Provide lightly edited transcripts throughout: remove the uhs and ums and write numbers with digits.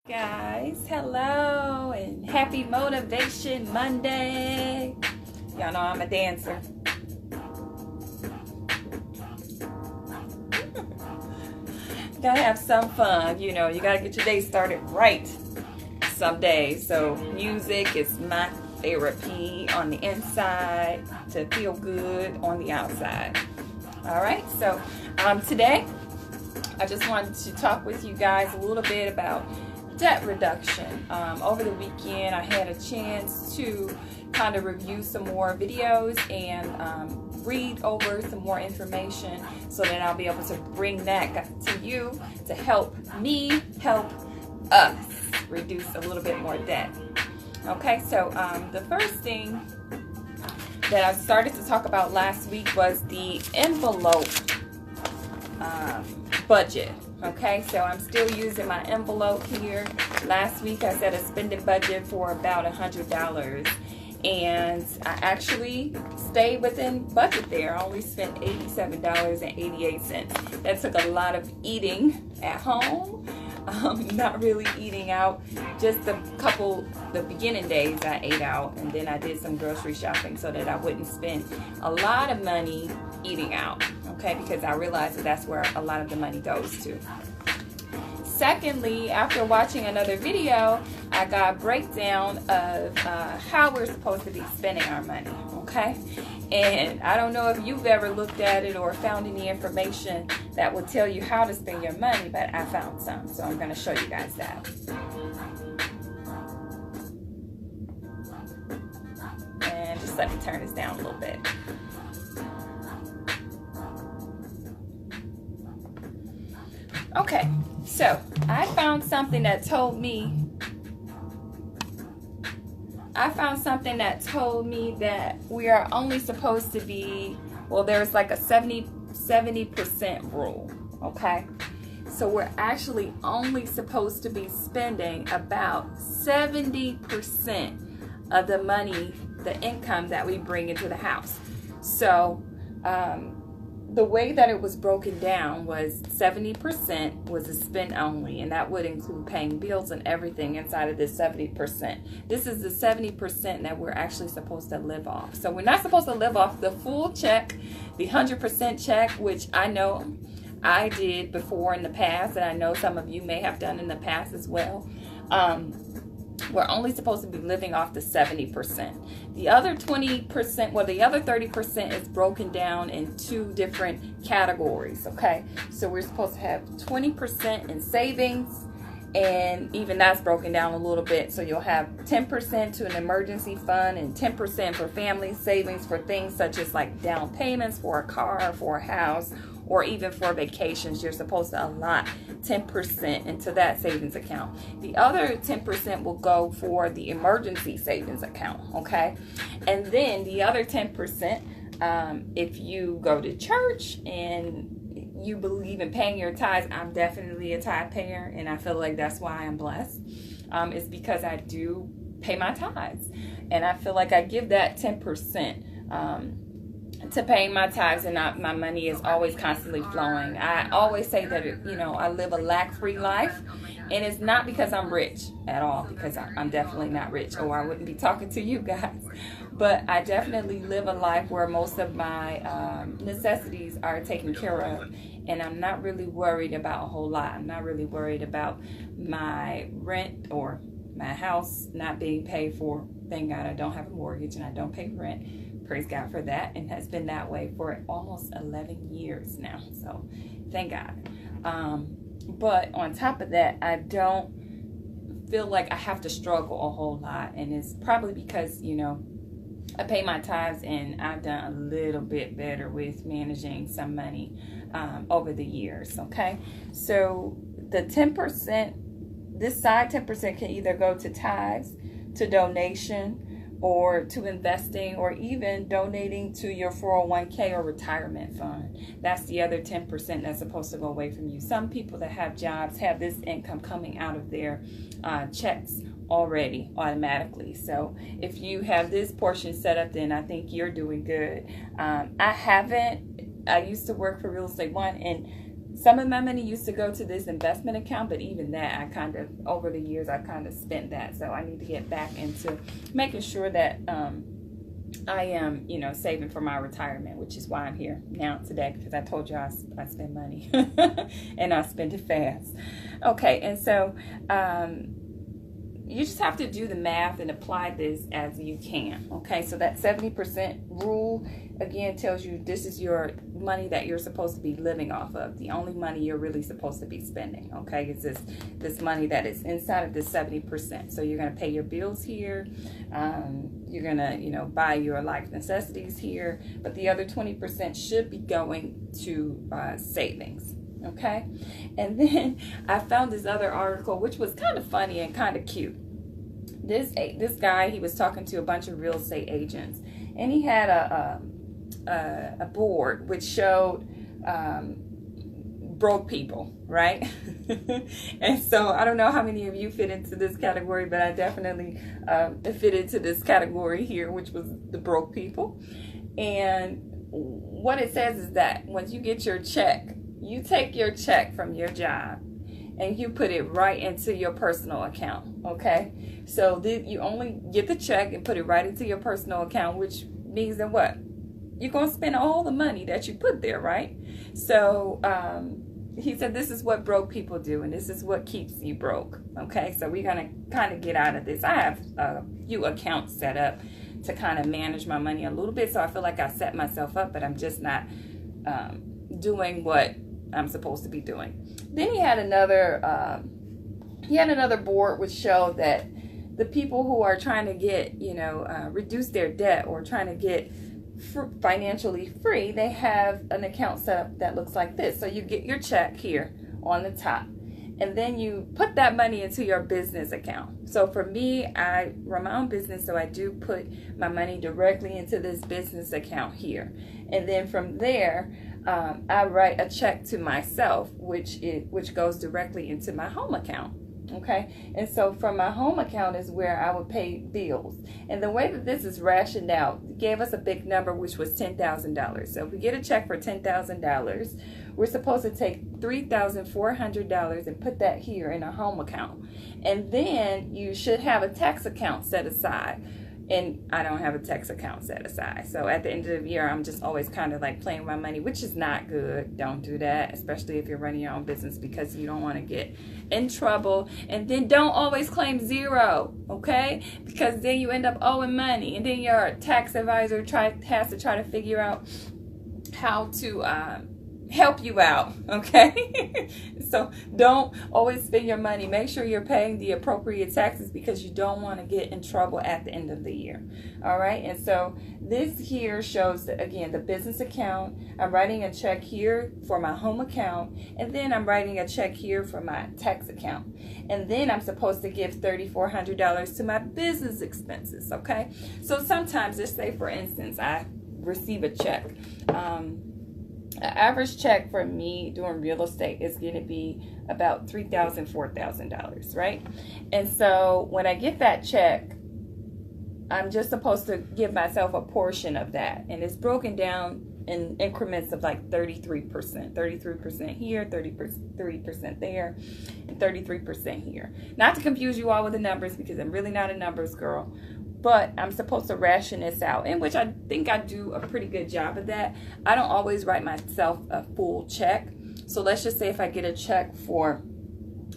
Guys, hello and happy Motivation Monday. Y'all know I'm a dancer. Gotta have some fun, you know, you gotta get your day started right some days. So music is my therapy on the inside to feel good on the outside. All right, so today I just wanted to talk with you guys a little bit about debt reduction. Over the weekend I had a chance to kind of review some more videos and read over some more information so that I'll be able to bring that to you to help me help us reduce a little bit more debt. Okay, so the first thing that I started to talk about last week was the envelope budget. Okay, so I'm still using my envelope here. Last week I set a spending budget for about $100, and I actually stayed within budget there. I only spent $87.88. That took a lot of eating at home, not really eating out. Just the beginning days I ate out, and then I did some grocery shopping so that I wouldn't spend a lot of money eating out, okay, because I realized that that's where a lot of the money goes to. Secondly, after watching another video, I got a breakdown of how we're supposed to be spending our money, okay? And I don't know if you've ever looked at it or found any information that will tell you how to spend your money, but I found some, so I'm going to show you guys that. And just let me turn this down a little bit. Okay, so I found something that told me that we are only supposed to be, well, there's like a 70% rule, okay? So we're actually only supposed to be spending about 70% of the money, the income that we bring into the house. So the way that it was broken down was 70% was a spend only, and that would include paying bills and everything inside of this 70%. This is the 70% that we're actually supposed to live off. So we're not supposed to live off the full check, the 100% check, which I know I did before in the past, and I know some of you may have done in the past as well. We're only supposed to be living off the 70%. The other 20%, well, the other 30% is broken down in two different categories, okay? So we're supposed to have 20% in savings, and even that's broken down a little bit. So you'll have 10% to an emergency fund and 10% for family savings for things such as like down payments for a car, for a house, or even for vacations. You're supposed to allot 10% into that savings account. The other 10% will go for the emergency savings account, okay? And then the other 10%, if you go to church and you believe in paying your tithes, I'm definitely a tithe payer, and I feel like that's why I'm blessed. It's because I do pay my tithes, and I feel like I give that 10% to paying my tithes, and my money is always constantly flowing. I always say that, you know, I live a lack-free life, and it's not because I'm rich at all, because I'm definitely not rich, or I wouldn't be talking to you guys. But I definitely live a life where most of my necessities are taken care of, and I'm not really worried about a whole lot. I'm not really worried about my rent or my house not being paid for. Thank God I don't have a mortgage and I don't pay rent. Praise God for that, and has been that way for almost 11 years now, so thank God. But on top of that, I don't feel like I have to struggle a whole lot, and it's probably because, you know, I pay my tithes, and I've done a little bit better with managing some money over the years, okay? So the 10%, this side 10% can either go to tithes, to donation, or to investing, or even donating to your 401k or retirement fund. That's the other 10% that's supposed to go away from you. Some people that have jobs have this income coming out of their checks already automatically. So if you have this portion set up, then I think you're doing good. I haven't. I used to work for Real Estate One, and Some of my money used to go to this investment account, but even that, I kind of, over the years, I kind of spent that. So I need to get back into making sure that I am, you know, saving for my retirement, which is why I'm here now today, because I told you I spend money and I spend it fast. Okay, and so you just have to do the math and apply this as you can. Okay, so that 70% rule again tells you this is your money that you're supposed to be living off of. The only money you're really supposed to be spending, okay, is this money that is inside of this 70%. So you're going to pay your bills here. You're going to, you know, buy your life necessities here, but the other 20% should be going to savings. Okay, and then I found this other article which was kind of funny and kind of cute. This guy, he was talking to a bunch of real estate agents, and he had a board which showed broke people, right? And so I don't know how many of you fit into this category, but I definitely fit into this category here, which was the broke people. And what it says is that once you get your check, you take your check from your job and you put it right into your personal account, okay? So you only get the check and put it right into your personal account, which means that what? You're going to spend all the money that you put there, right? So he said this is what broke people do, and this is what keeps you broke, okay? So we're going to kind of get out of this. I have a few accounts set up to kind of manage my money a little bit, so I feel like I set myself up, but I'm just not doing what I'm supposed to be doing. Then he had another board which showed that the people who are trying to get, you know, reduce their debt or trying to get financially free, they have an account set up that looks like this. So you get your check here on the top, and then you put that money into your business account. So for me, I run my own business, so I do put my money directly into this business account here. And then from there, I write a check to myself, which goes directly into my home account. Okay, and so from my home account is where I would pay bills. And the way that this is rationed out gave us a big number, which was $10,000. So if we get a check for $10,000, we're supposed to take $3,400 and put that here in a home account. And then you should have a tax account set aside. And I don't have a tax account set aside. So at the end of the year, I'm just always kind of like playing with my money, which is not good. Don't do that, especially if you're running your own business, because you don't want to get in trouble. And then don't always claim zero, okay? Because then you end up owing money. And then your tax advisor has to try to figure out how to help you out, okay? So don't always spend your money. Make sure you're paying the appropriate taxes, because you don't want to get in trouble at the end of the year. All right, and so this here shows, again, the business account. I'm writing a check here for my home account, and then I'm writing a check here for my tax account. And then I'm supposed to give $3,400 to my business expenses, okay? So sometimes, let's say, for instance, I receive a check. An average check for me doing real estate is going to be about $3,000, $4,000, right? And so when I get that check, I'm just supposed to give myself a portion of that. And it's broken down in increments of like 33%. 33% here, 33% there, and 33% here. Not to confuse you all with the numbers, because I'm really not a numbers girl. But I'm supposed to ration this out, in which I think I do a pretty good job of that. I don't always write myself a full check. So let's just say if I get a check for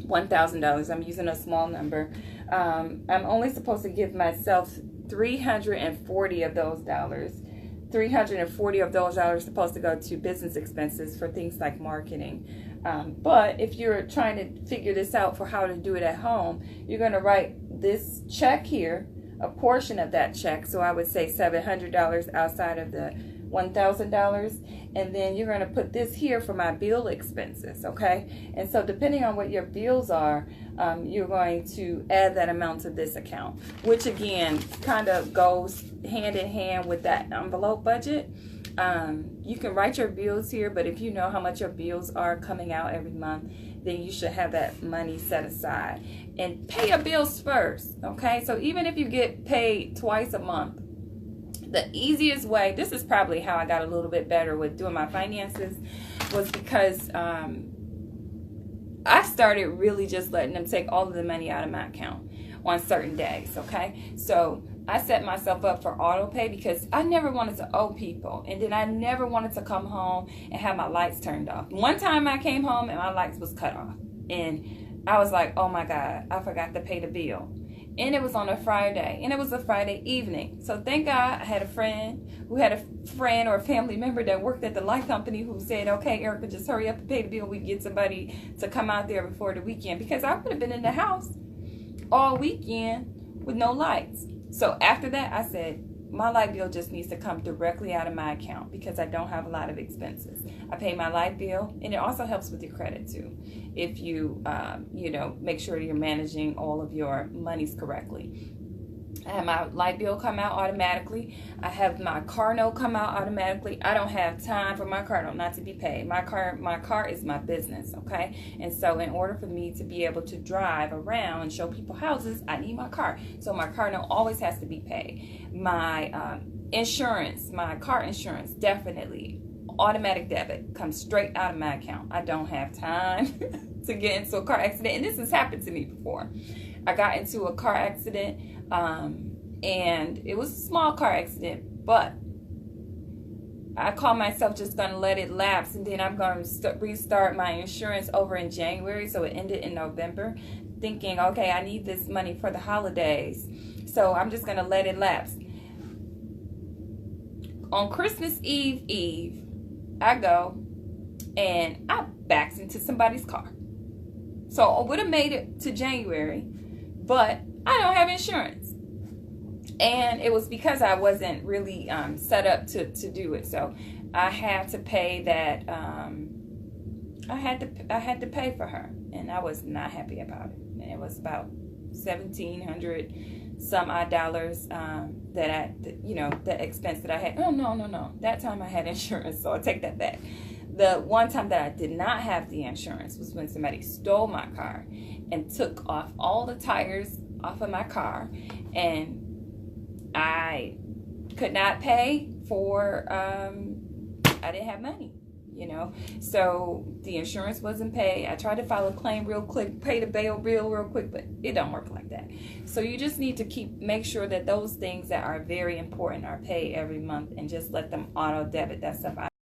$1,000, I'm using a small number. I'm only supposed to give myself 340 of those dollars. 340 of those dollars supposed to go to business expenses for things like marketing. But if you're trying to figure this out for how to do it at home, you're going to write this check here, a portion of that check, so I would say $700 outside of the $1,000, and then you're going to put this here for my bill expenses, okay? And so depending on what your bills are, you're going to add that amount to this account, which again kind of goes hand in hand with that envelope budget. You can write your bills here, but if you know how much your bills are coming out every month, then you should have that money set aside. And pay your bills first, okay? So even if you get paid twice a month, The easiest way, this is probably how I got a little bit better with doing my finances, was because I started really just letting them take all of the money out of my account on certain days, okay? So I set myself up for auto pay because I never wanted to owe people, and then I never wanted to come home and have my lights turned off. One time I came home and my lights was cut off, and I was like, oh my God, I forgot to pay the bill. And it was on a Friday, and it was a Friday evening. So thank God I had a friend or a family member that worked at the light company who said, okay, Erica, just hurry up and pay the bill. We can get somebody to come out there before the weekend, because I would have been in the house all weekend with no lights. So after that, I said, my light bill just needs to come directly out of my account because I don't have a lot of expenses. I pay my light bill, and it also helps with your credit too. If you, make sure you're managing all of your monies correctly. I have my light bill come out automatically. I have my car note come out automatically. I don't have time for my car note not to be paid. My car is my business, okay? And so in order for me to be able to drive around and show people houses, I need my car. So my car note always has to be paid. My insurance, my car insurance, definitely automatic debit comes straight out of my account. I don't have time to get into a car accident. And this has happened to me before. I got into a car accident, and it was a small car accident, but I called myself just going to let it lapse, and then I'm going to restart my insurance over in January, so it ended in November, thinking, okay, I need this money for the holidays, so I'm just going to let it lapse. On Christmas Eve, I go and I backs into somebody's car. So I would have made it to January, but I don't have insurance. And it was because I wasn't really set up to do it. So I had to pay that. I had to pay for her, and I was not happy about it. And it was about $1,700 some odd dollars the expense that I had. Oh, no. That time I had insurance, so I'll take that back. The one time that I did not have the insurance was when somebody stole my car and took off all the tires off of my car, and I could not pay for, I didn't have money, so the insurance wasn't paid. I tried to file a claim real quick, pay the bill real quick, but it don't work like that. So you just need to make sure that those things that are very important are paid every month, and just let them auto debit that stuff out